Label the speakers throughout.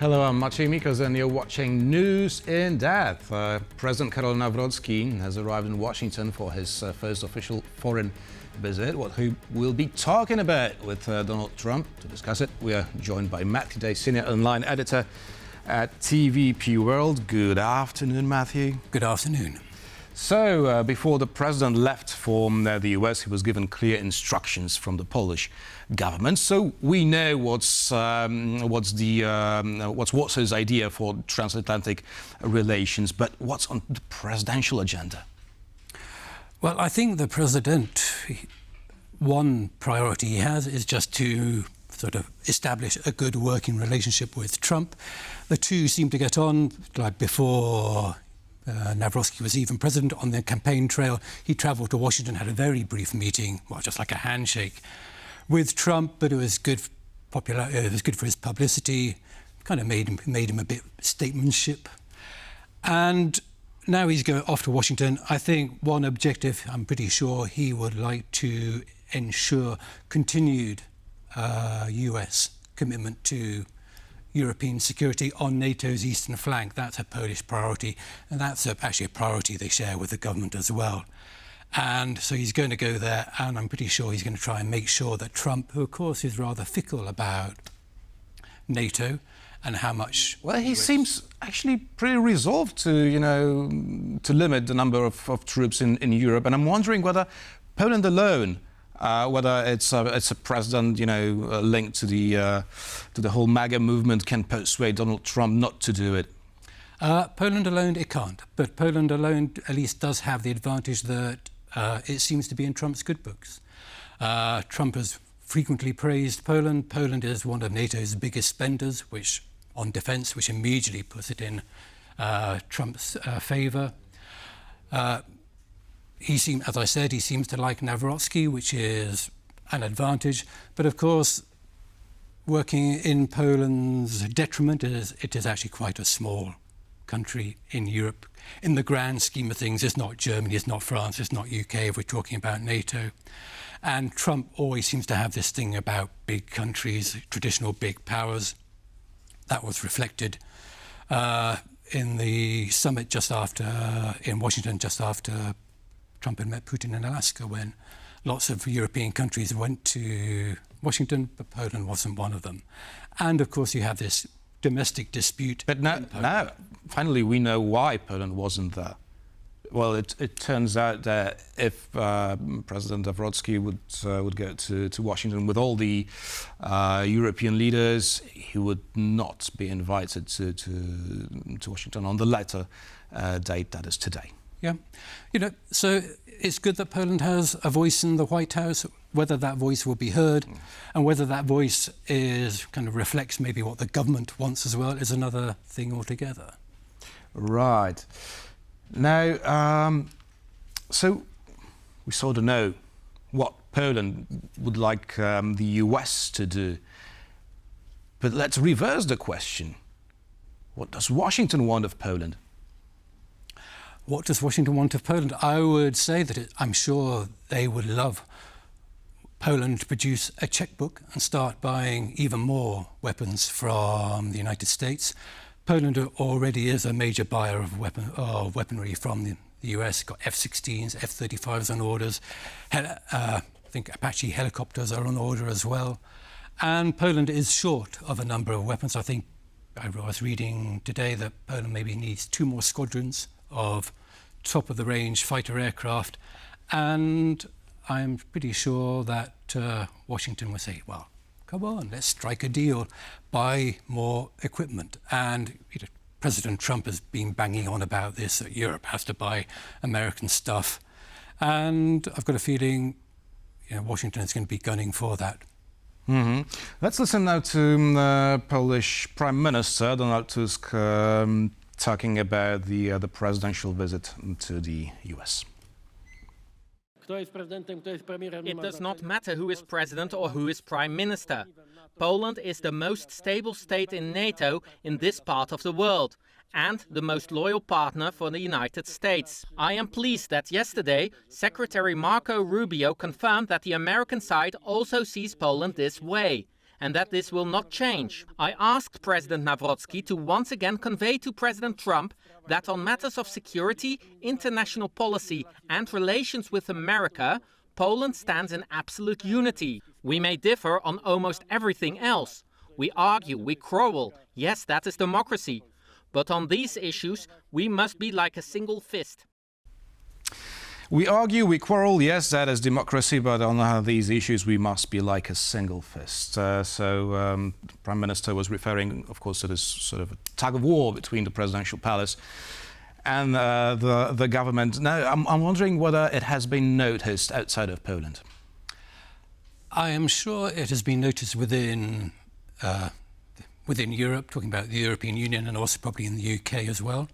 Speaker 1: Hello, I'm Maciej Mikos and you're watching News in Depth. President Karol Nawrocki has arrived in Washington for his first official foreign visit. What he will be talking about with Donald Trump. To discuss it, we are joined by Matthew Day, Senior Online Editor at TVP World. Good afternoon, Matthew.
Speaker 2: Good afternoon.
Speaker 1: So, before the president left for the US, he was given clear instructions from the Polish government. So we know what's Warsaw's idea for transatlantic relations, but what's on the presidential agenda?
Speaker 2: Well, I think the president, one priority he has is just to sort of establish a good working relationship with Trump. The two seem to get on, like before Navroski was even president. On the campaign trail, he travelled to Washington, had a very brief meeting, well, just like a handshake, with Trump, but it was good it was good for his publicity, kind of made him a bit statesmanship. And now he's going off to Washington. I think one objective, I'm pretty sure he would like to ensure continued US commitment to European security on NATO's eastern flank. That's a Polish priority, and that's actually a priority they share with the government as well. And so he's going to go there, and I'm pretty sure he's going to try and make sure that Trump, who of course is rather fickle about NATO and how much...
Speaker 1: Well, he seems actually pretty resolved to, to limit the number of troops in Europe. And I'm wondering whether Poland alone, whether it's a president, linked to the whole MAGA movement, can persuade Donald Trump not to do it.
Speaker 2: Poland alone, it can't. But Poland alone at least does have the advantage that it seems to be in Trump's good books. Trump has frequently praised Poland. Poland is one of NATO's biggest spenders, on defence, which immediately puts it in Trump's favour. As I said, he seems to like Navroski, which is an advantage. But of course, working in Poland's detriment it is actually quite a small country in Europe. In the grand scheme of things, it's not Germany, it's not France, it's not UK if we're talking about NATO. And Trump always seems to have this thing about big countries, traditional big powers. That was reflected in the summit in Washington just after Trump had met Putin in Alaska, when lots of European countries went to Washington, but Poland wasn't one of them. And of course you have this domestic dispute.
Speaker 1: But now finally we know why Poland wasn't there. Well, it turns out that if President Navroski would go to Washington with all the European leaders, he would not be invited to Washington on the later date, that is today.
Speaker 2: Yeah, so it's good that Poland has a voice in the White House. Whether that voice will be heard and whether that voice kind of reflects maybe what the government wants as well is another thing altogether.
Speaker 1: Right. Now, so we sort of know what Poland would like the US to do. But let's reverse the question. What does Washington want of Poland?
Speaker 2: What does Washington want of Poland? I would say that I'm sure they would love Poland to produce a checkbook and start buying even more weapons from the United States. Poland already is a major buyer of weaponry from the US. Got F-16s, F-35s on orders. I think Apache helicopters are on order as well. And Poland is short of a number of weapons. I think I was reading today that Poland maybe needs 2 more squadrons of top-of-the-range fighter aircraft. And I'm pretty sure that Washington will say, well, come on, let's strike a deal, buy more equipment. And President Trump has been banging on about this, that Europe has to buy American stuff. And I've got a feeling Washington is going to be gunning for that.
Speaker 1: Mm-hmm. Let's listen now to Polish Prime Minister Donald Tusk talking about the presidential visit to the US.
Speaker 3: It does not matter who is president or who is prime minister. Poland is the most stable state in NATO in this part of the world and the most loyal partner for the United States. I am pleased that yesterday Secretary Marco Rubio confirmed that the American side also sees Poland this way. and that this will not change. I asked President Nawrocki to once again convey to President Trump that on matters of security, international policy and relations with America, Poland stands in absolute unity. We may differ on almost everything else. We argue, we quarrel. Yes, that is democracy. But on these issues, we must be like a single fist.
Speaker 1: We argue, we quarrel, yes, that is democracy, but on these issues we must be like a single fist. The Prime Minister was referring, of course, to this sort of tug of war between the presidential palace and the government. Now, I'm wondering whether it has been noticed outside of Poland.
Speaker 2: I am sure it has been noticed within Europe, talking about the European Union and also probably in the UK as well.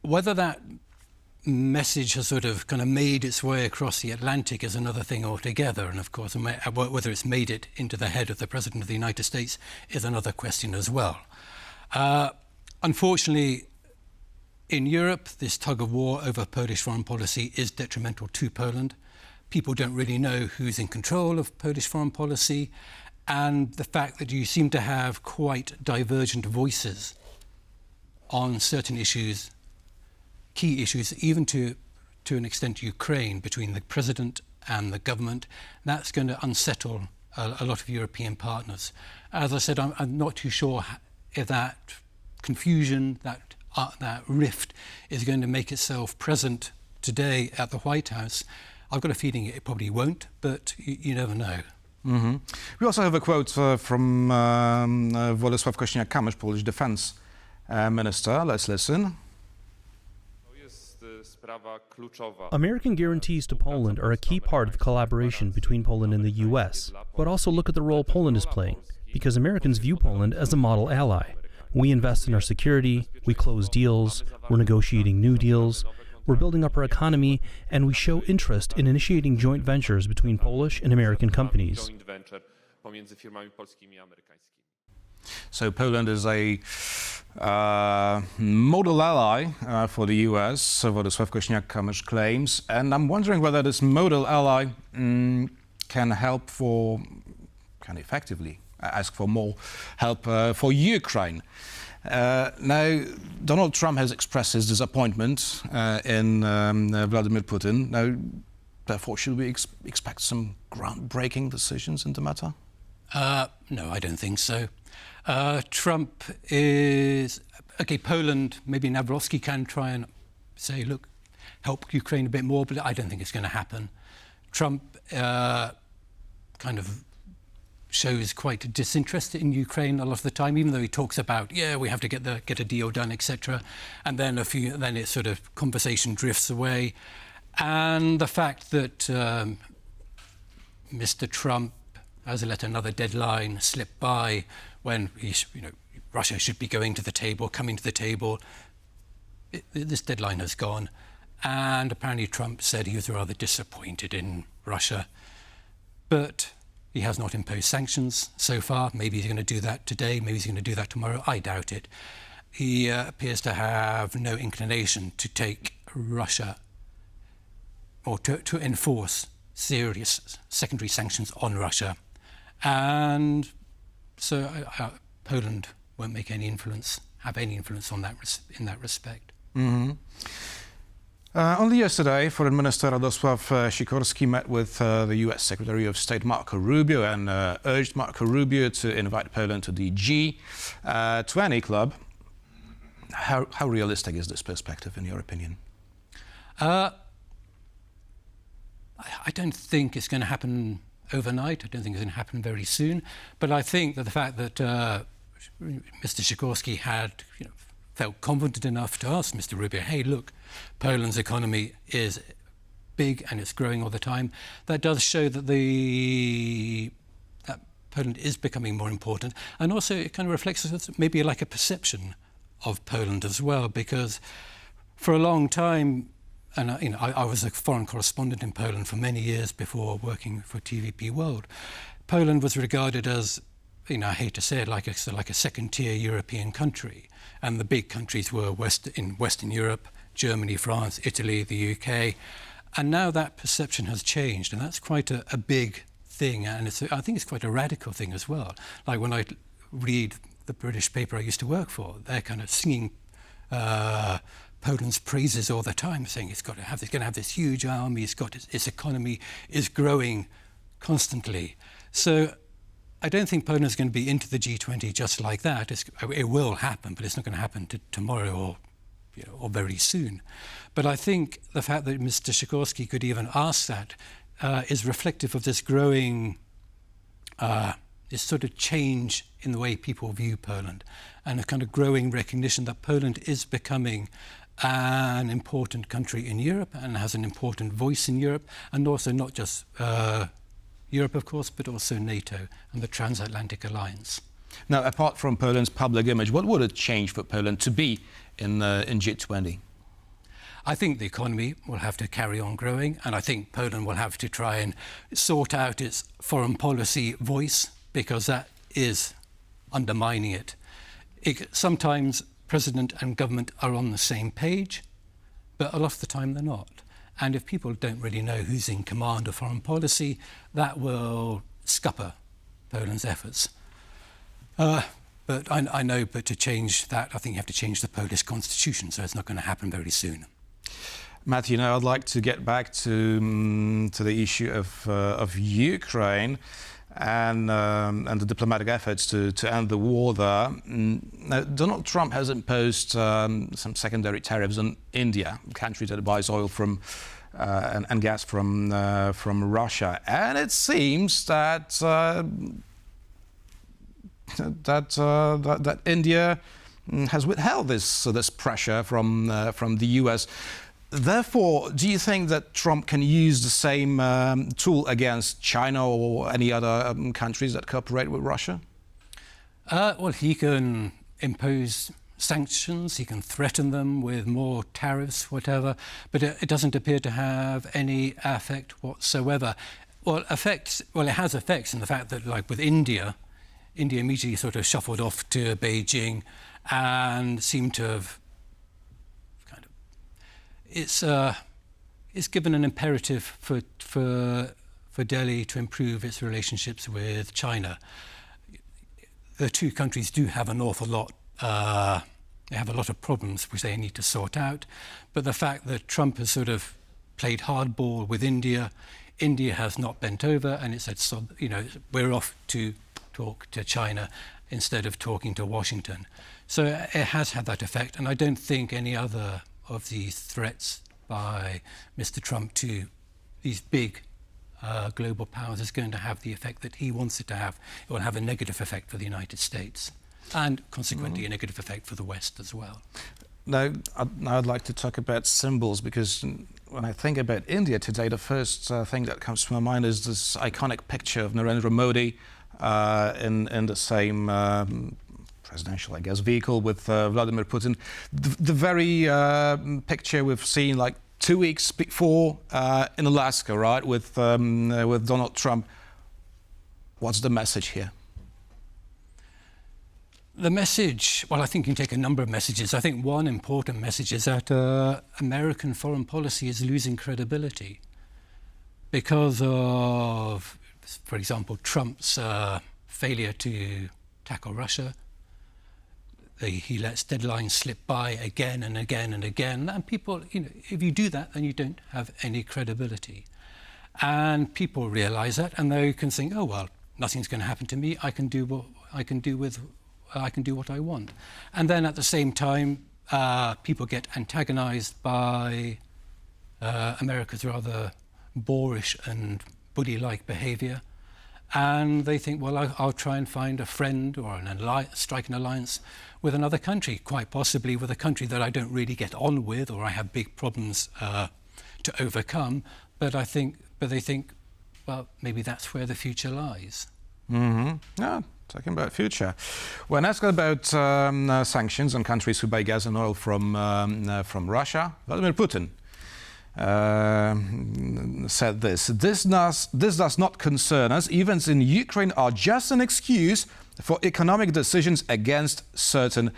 Speaker 2: Whether that message has sort of kind of made its way across the Atlantic is another thing altogether, and of course whether it's made it into the head of the President of the United States is another question as well. Unfortunately, in Europe, this tug of war over Polish foreign policy is detrimental to Poland. People don't really know who's in control of Polish foreign policy, and the fact that you seem to have quite divergent voices on certain issues, key issues, even to an extent Ukraine, between the president and the government, that's going to unsettle a lot of European partners. As I said, I'm not too sure if that confusion, that rift is going to make itself present today at the White House. I've got a feeling it probably won't, but you never know.
Speaker 1: Mm-hmm. We also have a quote from Władysław Kosiniak-Kamysz, Polish Defense Minister. Let's listen.
Speaker 4: American guarantees to Poland are a key part of collaboration between Poland and the U.S., but also look at the role Poland is playing, because Americans view Poland as a model ally. We invest in our security, we close deals, we're negotiating new deals, we're building up our economy, and we show interest in initiating joint ventures between Polish and American companies.
Speaker 1: So Poland is a model ally for the US, so Władysław Kosiniak-Kamysz claims, and I'm wondering whether this model ally can effectively ask for more help for Ukraine. Now, Donald Trump has expressed his disappointment in Vladimir Putin. Now, therefore, should we expect some groundbreaking decisions in the matter?
Speaker 2: No, I don't think so. Trump is... OK, Poland, maybe Navroski can try and say, look, help Ukraine a bit more, but I don't think it's going to happen. Trump kind of shows quite disinterest in Ukraine a lot of the time, even though he talks about, yeah, we have to get a deal done, etc. And then it sort of conversation drifts away. And the fact that Mr. Trump has let another deadline slip by when Russia should be coming to the table. This deadline has gone, and apparently Trump said he was rather disappointed in Russia, but he has not imposed sanctions so far. Maybe he's going to do that today, maybe he's going to do that tomorrow. I doubt it. He appears to have no inclination to take Russia or to enforce serious secondary sanctions on Russia. And so Poland won't have any influence on that in that respect.
Speaker 1: Mm-hmm. Only yesterday, Foreign Minister Radosław Sikorski met with the US Secretary of State Marco Rubio and urged Marco Rubio to invite Poland to the G20 club. How realistic is this perspective, in your opinion?
Speaker 2: I don't think it's going to happen overnight. I don't think it's going to happen very soon. But I think that the fact that Mr. Sikorski had felt confident enough to ask Mr. Rubio, hey, look, Poland's economy is big and it's growing all the time, that does show that that Poland is becoming more important. And also it kind of reflects maybe like a perception of Poland as well, because for a long time, and I was a foreign correspondent in Poland for many years before working for TVP World. Poland was regarded as, I hate to say it, like a second-tier European country. And the big countries were in Western Europe, Germany, France, Italy, the UK. And now that perception has changed, and that's quite a big thing, and I think it's quite a radical thing as well. Like when I read the British paper I used to work for, they're kind of singing Poland's praises all the time, saying it's going to have this huge army, its economy is growing constantly. So I don't think Poland's going to be into the G20 just like that. It will happen, but it's not going to happen tomorrow or very soon. But I think the fact that Mr. Sikorski could even ask that is reflective of this growing, this sort of change in the way people view Poland, and a kind of growing recognition that Poland is becoming an important country in Europe and has an important voice in Europe, and also not just Europe, of course, but also NATO and the transatlantic alliance.
Speaker 1: Now, apart from Poland's public image, what would it change for Poland to be in G20?
Speaker 2: I think the economy will have to carry on growing, and I think Poland will have to try and sort out its foreign policy voice, because that is undermining it. Sometimes president and government are on the same page, but a lot of the time they're not. And if people don't really know who's in command of foreign policy, that will scupper Poland's efforts. But I know, but to change that, I think you have to change the Polish constitution, so it's not going to happen very soon.
Speaker 1: Matthew, now I'd like to get back to the issue of Ukraine and the diplomatic efforts to end the war there. Now, Donald Trump has imposed some secondary tariffs on India, a country that buys oil from and gas from Russia, and it seems that that India has withheld this pressure from the US. Therefore, do you think that Trump can use the same tool against China or any other countries that cooperate with Russia?
Speaker 2: Well, he can impose sanctions, he can threaten them with more tariffs, whatever, but it doesn't appear to have any effect whatsoever. Well, it has effects in the fact that, like with India immediately sort of shuffled off to Beijing and seemed to have it's given an imperative for Delhi to improve its relationships with China. The two countries do have an awful lot. They have a lot of problems which they need to sort out. But the fact that Trump has sort of played hardball with India has not bent over, and it said, so, we're off to talk to China instead of talking to Washington. So it has had that effect, and I don't think any other of these threats by Mr. Trump to these big global powers is going to have the effect that he wants it to have. It will have a negative effect for the United States and consequently a negative effect for the West as well.
Speaker 1: Now I'd like to talk about symbols, because when I think about India today, the first thing that comes to my mind is this iconic picture of Narendra Modi in the same presidential, I guess, vehicle with Vladimir Putin. The very picture we've seen like 2 weeks before in Alaska, right, with Donald Trump. What's the message here?
Speaker 2: The message, well, I think you can take a number of messages. I think one important message is that American foreign policy is losing credibility because of, for example, Trump's failure to tackle Russia. He lets deadlines slip by again and again and again. And people, if you do that, then you don't have any credibility. And people realize that, and they can think, oh, well, nothing's going to happen to me. I can do what I want. And then at the same time, people get antagonized by America's rather boorish and bully-like behavior. And they think, well, I'll try and find a friend or strike an alliance with another country, quite possibly with a country that I don't really get on with or I have big problems to overcome. But they think, well, maybe that's where the future lies.
Speaker 1: Mm-hmm. Yeah, talking about future. When asked about sanctions on countries who buy gas and oil from Russia, Vladimir Putin said this. This does not concern us. Events in Ukraine are just an excuse for economic decisions against certain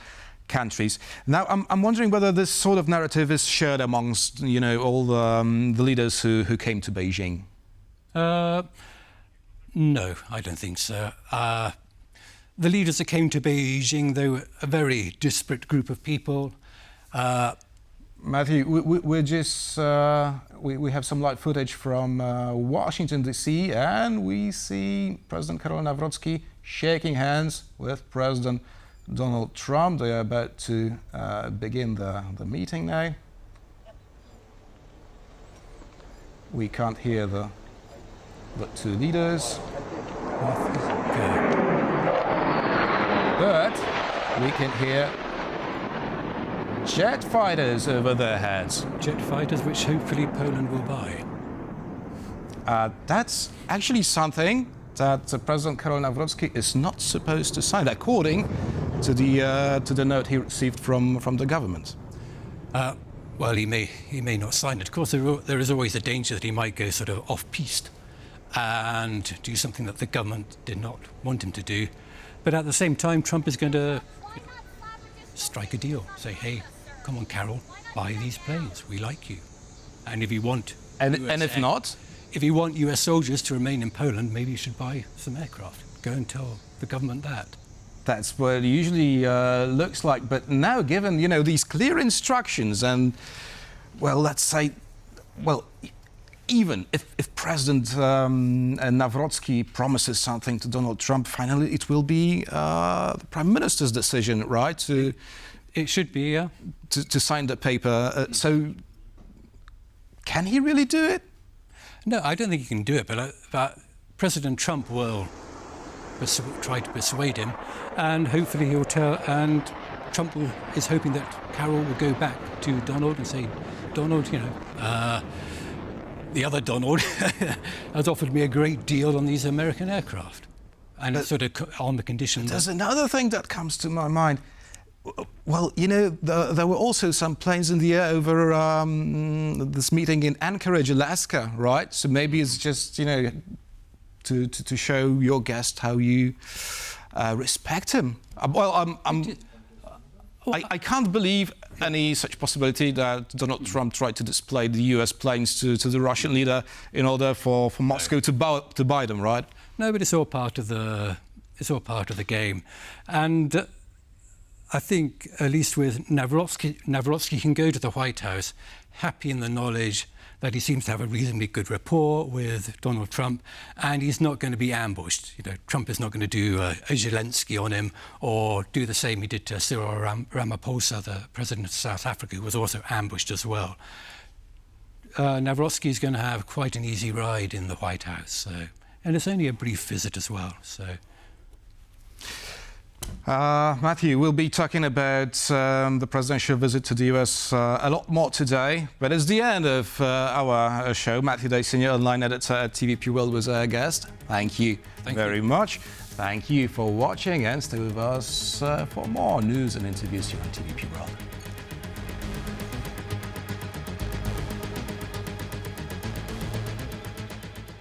Speaker 1: countries. Now, I'm wondering whether this sort of narrative is shared amongst, all the leaders who came to Beijing.
Speaker 2: No, I don't think so. The leaders that came to Beijing, they were a very disparate group of people.
Speaker 1: Matthew, we're just we have some live footage from Washington D.C. and we see President Karol Nawrocki shaking hands with President Donald Trump. They are about to begin the meeting now. We can't hear the two leaders, but we can hear jet fighters over their heads.
Speaker 2: Jet fighters, which hopefully Poland will buy.
Speaker 1: That's actually something that President Karol Nawrocki is not supposed to sign, according to the note he received from the government.
Speaker 2: Well, he may not sign it. Of course, there is always a danger that he might go sort of off-piste and do something that the government did not want him to do. But at the same time, Trump is going to strike a deal. Say, hey, come on, Karol, buy these planes. We like you. And if you want...
Speaker 1: And if not?
Speaker 2: If you want US soldiers to remain in Poland, maybe you should buy some aircraft. Go and tell the government that.
Speaker 1: That's what it usually looks like. But now, given, these clear instructions and, well, let's say, well, even if President Navroski promises something to Donald Trump, finally it will be the Prime Minister's decision, right?
Speaker 2: It should be, yeah.
Speaker 1: To sign the paper. So, can he really do it?
Speaker 2: No, I don't think he can do it, but President Trump will try to persuade him, and hopefully he'll tell, and Trump is hoping that Karol will go back to Donald and say, Donald, the other Donald has offered me a great deal on these American aircraft. And it's sort of on the condition
Speaker 1: There's another thing that comes to my mind. Well, there were also some planes in the air over this meeting in Anchorage, Alaska, right? So maybe it's just, to show your guest how you respect him. I can't believe any such possibility that Donald Trump tried to display the US planes to the Russian leader in order for Moscow to buy them, right?
Speaker 2: No, but it's all part of the game. And I think, at least with Navroski can go to the White House happy in the knowledge that he seems to have a reasonably good rapport with Donald Trump, and he's not going to be ambushed. Trump is not going to do a Zelensky on him or do the same he did to Cyril Ramaphosa, the president of South Africa, who was also ambushed as well. Navroski is going to have quite an easy ride in the White House, and it's only a brief visit as well. So.
Speaker 1: Matthew, we'll be talking about the presidential visit to the US a lot more today, but it's the end of our show. Matthew Day, Senior Online Editor at TVP World, was our guest. Thank you very much. Thank you for watching, and stay with us for more news and interviews here on TVP World.